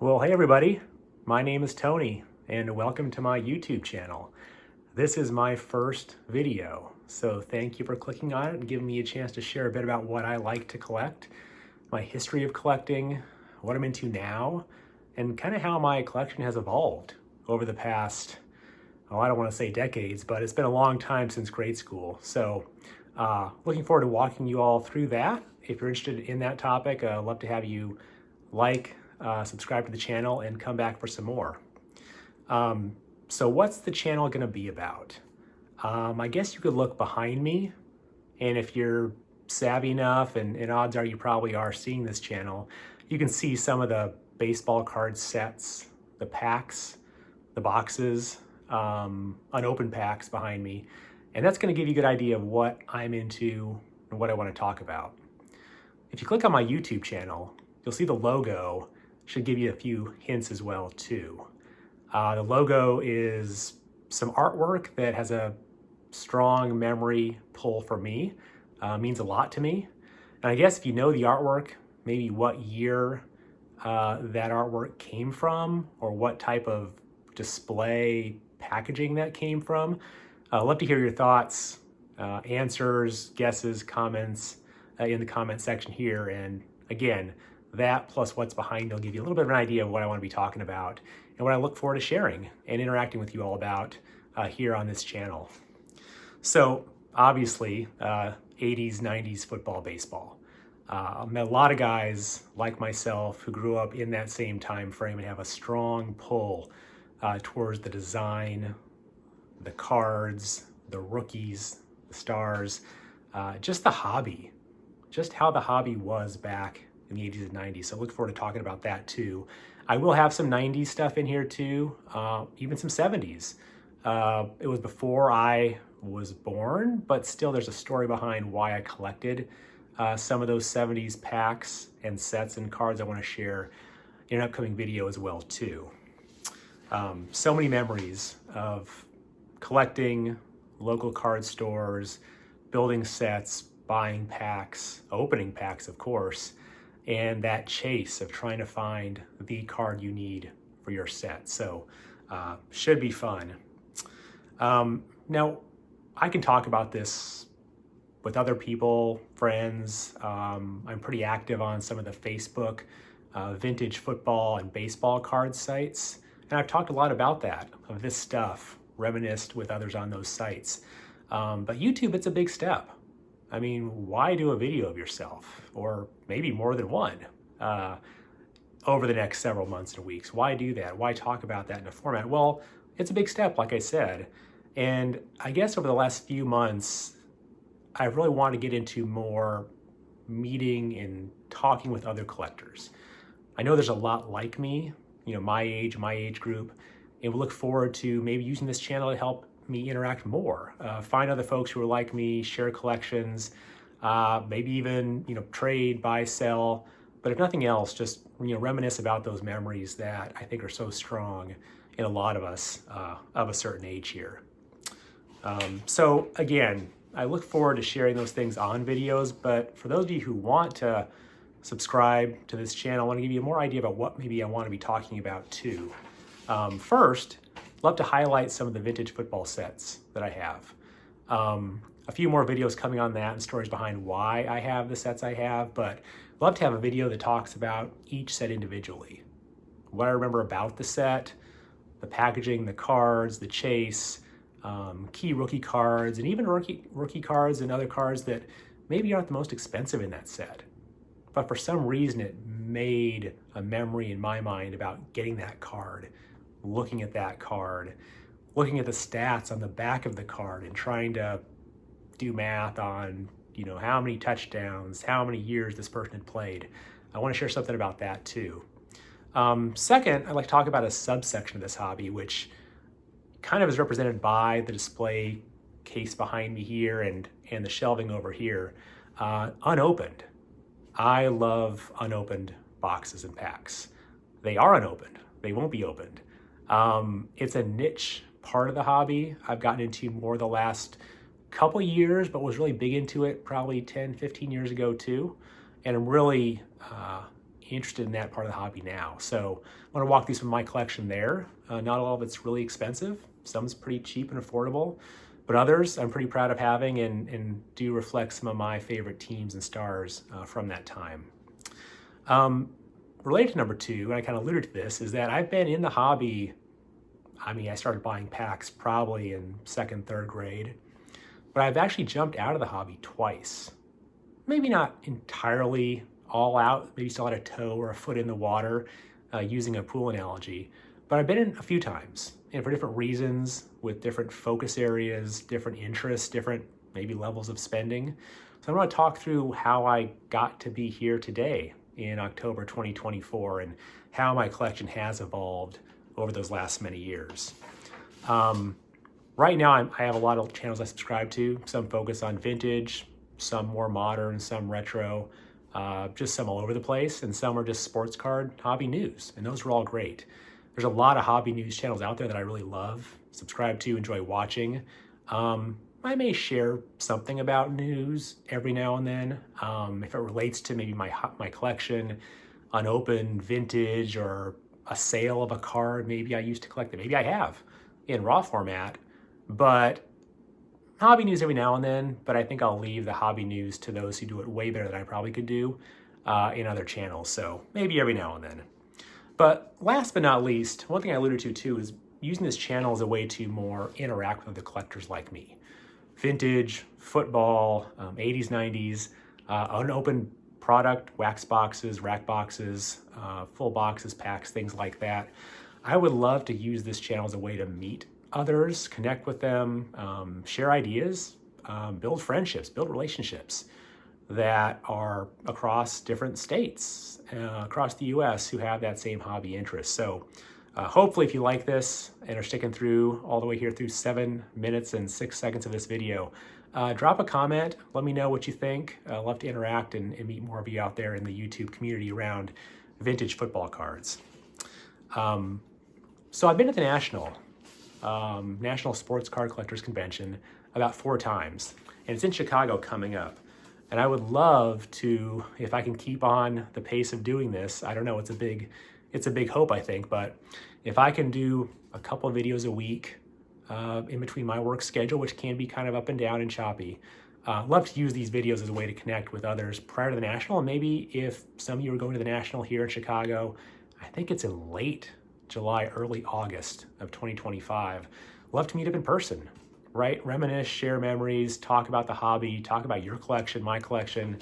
Well, hey everybody, my name is Tony and welcome to my YouTube channel. This is my first video, so thank you for clicking on it and giving me a chance to share a bit about what I like to collect, my history of collecting, what I'm into now, and kind of how my collection has evolved over the past, I don't want to say decades, but it's been a long time since grade school. So looking forward to walking you all through that. If you're interested in that topic, I'd love to have you subscribe to the channel and come back for some more. So what's the channel going to be about? I guess you could look behind me, and if you're savvy enough, and odds are you probably are seeing this channel, you can see some of the baseball card sets, the packs, the boxes, unopened packs behind me. And that's going to give you a good idea of what I'm into and what I want to talk about. If you click on my YouTube channel, you'll see the logo should give you a few hints as well too. The logo is some artwork that has a strong memory pull for me, means a lot to me. And I guess if you know the artwork, maybe what year that artwork came from or what type of display packaging that came from, I'd love to hear your thoughts, answers, guesses, comments in the comment section here. And again, that plus what's behind will give you a little bit of an idea of what I want to be talking about and what I look forward to sharing and interacting with you all about here on this channel. So obviously, 80s, 90s football, baseball. I met a lot of guys like myself who grew up in that same time frame and have a strong pull towards the design, the cards, the rookies, the stars, just the hobby, just how the hobby was back in the 80s and 90s. So I look forward to talking about that too. I will have some 90s stuff in here too, even some 70s. It was before I was born, but still there's a story behind why I collected some of those 70s packs and sets and cards I want to share in an upcoming video as well too. So many memories of collecting, local card stores, building sets, buying packs, opening packs of course, and that chase of trying to find the card you need for your set. So should be fun. Now, I can talk about this with other people, friends. I'm pretty active on some of the Facebook vintage football and baseball card sites. And I've talked a lot about that, of this stuff, reminisced with others on those sites. But YouTube, it's a big step. I mean, why do a video of yourself, or maybe more than one, over the next several months and weeks? Why do that? Why talk about that in a format? Well, it's a big step, like I said. And I guess over the last few months, I really want to get into more meeting and talking with other collectors. I know there's a lot like me, my age group, and we look forward to maybe using this channel to help me interact more, find other folks who are like me, share collections, maybe even trade, buy, sell, but if nothing else, just reminisce about those memories that I think are so strong in a lot of us of a certain age here. So again, I look forward to sharing those things on videos, but for those of you who want to subscribe to this channel, I want to give you more idea about what maybe I want to be talking about too. First, love to highlight some of the vintage football sets that I have. A few more videos coming on that and stories behind why I have the sets I have, but love to have a video that talks about each set individually. What I remember about the set, the packaging, the cards, the chase, key rookie cards, and even rookie cards and other cards that maybe aren't the most expensive in that set. But for some reason, it made a memory in my mind about getting that card, looking at that card, looking at the stats on the back of the card and trying to do math on, how many touchdowns, how many years this person had played. I want to share something about that too. Second, I'd like to talk about a subsection of this hobby, which kind of is represented by the display case behind me here and the shelving over here, unopened. I love unopened boxes and packs. They are unopened. They won't be opened. It's a niche part of the hobby I've gotten into more the last couple years, but was really big into it probably 10, 15 years ago too. And I'm really interested in that part of the hobby now. So I want to walk through some of my collection there. Not all of it's really expensive. Some's pretty cheap and affordable, but others I'm pretty proud of having and do reflect some of my favorite teams and stars from that time. Related to number two, and I kind of alluded to this, is that I've been in the hobby. I started buying packs probably in second, third grade, but I've actually jumped out of the hobby twice. Maybe not entirely all out, maybe still had a toe or a foot in the water, using a pool analogy, but I've been in a few times, and for different reasons, with different focus areas, different interests, different maybe levels of spending. So I want to talk through how I got to be here today in October 2024 and how my collection has evolved over those last many years. Right now, I have a lot of channels I subscribe to. Some focus on vintage, some more modern, some retro, just some all over the place, and some are just sports card hobby news, and those are all great. There's a lot of hobby news channels out there that I really love, subscribe to, enjoy watching. I may share something about news every now and then, if it relates to maybe my collection, unopened vintage, or a sale of a card maybe I used to collect it. Maybe I have in raw format, but hobby news every now and then. But I think I'll leave the hobby news to those who do it way better than I probably could do in other channels. So maybe every now and then. But last but not least, one thing I alluded to too is using this channel as a way to more interact with the collectors like me. Vintage, football, 80s, 90s, unopened product, wax boxes, rack boxes, full boxes, packs, things like that. I would love to use this channel as a way to meet others, connect with them, share ideas, build friendships, build relationships that are across different states, across the US, who have that same hobby interest. So hopefully if you like this and are sticking through all the way here through 7 minutes and 6 seconds of this video, drop a comment, let me know what you think. I'd love to interact and meet more of you out there in the YouTube community around vintage football cards. So I've been at the National Sports Card Collectors Convention about 4 times, and it's in Chicago coming up. And I would love to, if I can keep on the pace of doing this, I don't know, it's a big hope, I think, but if I can do a couple of videos a week in between my work schedule, which can be kind of up and down and choppy, love to use these videos as a way to connect with others prior to the National. And maybe if some of you are going to the National here in Chicago, I think it's in late July, early August of 2025, love to meet up in person, right? Reminisce, share memories, talk about the hobby, talk about your collection, my collection,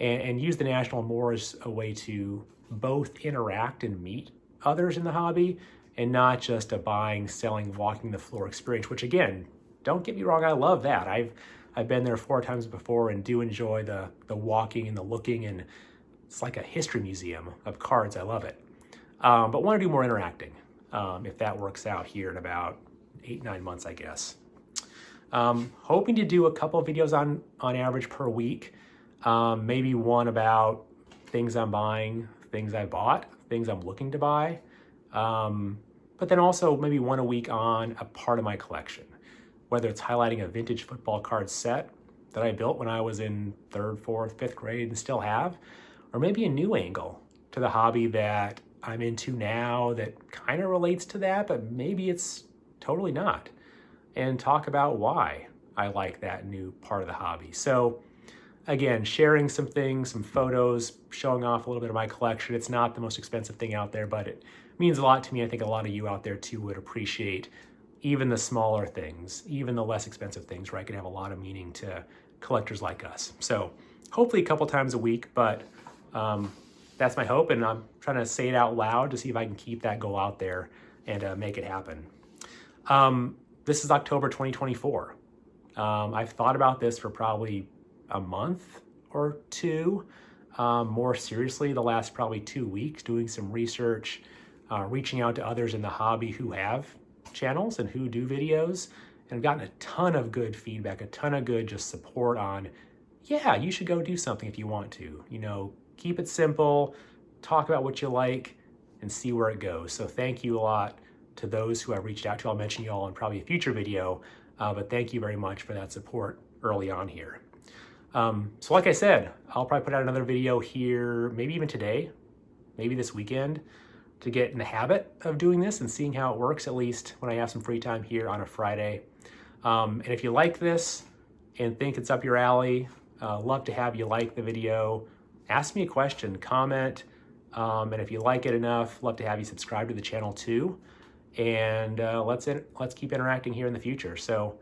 and use the National more as a way to both interact and meet others in the hobby, and not just a buying, selling, walking the floor experience, which again, don't get me wrong, I love that. I've been there 4 times before and do enjoy the walking and the looking, and it's like a history museum of cards. I love it. But want to do more interacting, if that works out here in about 8-9 months, I guess. Hoping to do a couple of videos on average per week. Maybe one about things I'm buying, things I bought, things I'm looking to buy. But then also maybe one a week on a part of my collection, whether it's highlighting a vintage football card set that I built when I was in 3rd, 4th, 5th grade and still have, or maybe a new angle to the hobby that I'm into now that kind of relates to that, but maybe it's totally not, and talk about why I like that new part of the hobby. So again, sharing some things, some photos, showing off a little bit of my collection. It's not the most expensive thing out there, but it means a lot to me. I think a lot of you out there too would appreciate even the smaller things, even the less expensive things, right? Can have a lot of meaning to collectors like us. So hopefully a couple times a week, but that's my hope, and I'm trying to say it out loud to see if I can keep that goal out there and make it happen. This is October 2024. I've thought about this for probably a month or two, more seriously the last probably 2 weeks, doing some research, reaching out to others in the hobby who have channels and who do videos, and I've gotten a ton of good feedback, a ton of good just support on, yeah, you should go do something if you want to, keep it simple, talk about what you like, and see where it goes. So thank you a lot to those who I've reached out to. I'll mention you all in probably a future video, but thank you very much for that support early on here. So like I said, I'll probably put out another video here, maybe even today, maybe this weekend to get in the habit of doing this and seeing how it works, at least when I have some free time here on a Friday. And if you like this and think it's up your alley, love to have you like the video, ask me a question, comment, and if you like it enough, love to have you subscribe to the channel too. And let's keep interacting here in the future. So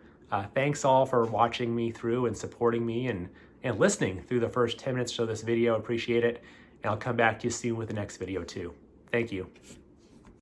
thanks all for watching me through and supporting me and listening through the first 10 minutes of this video. Appreciate it. And I'll come back to you soon with the next video too. Thank you.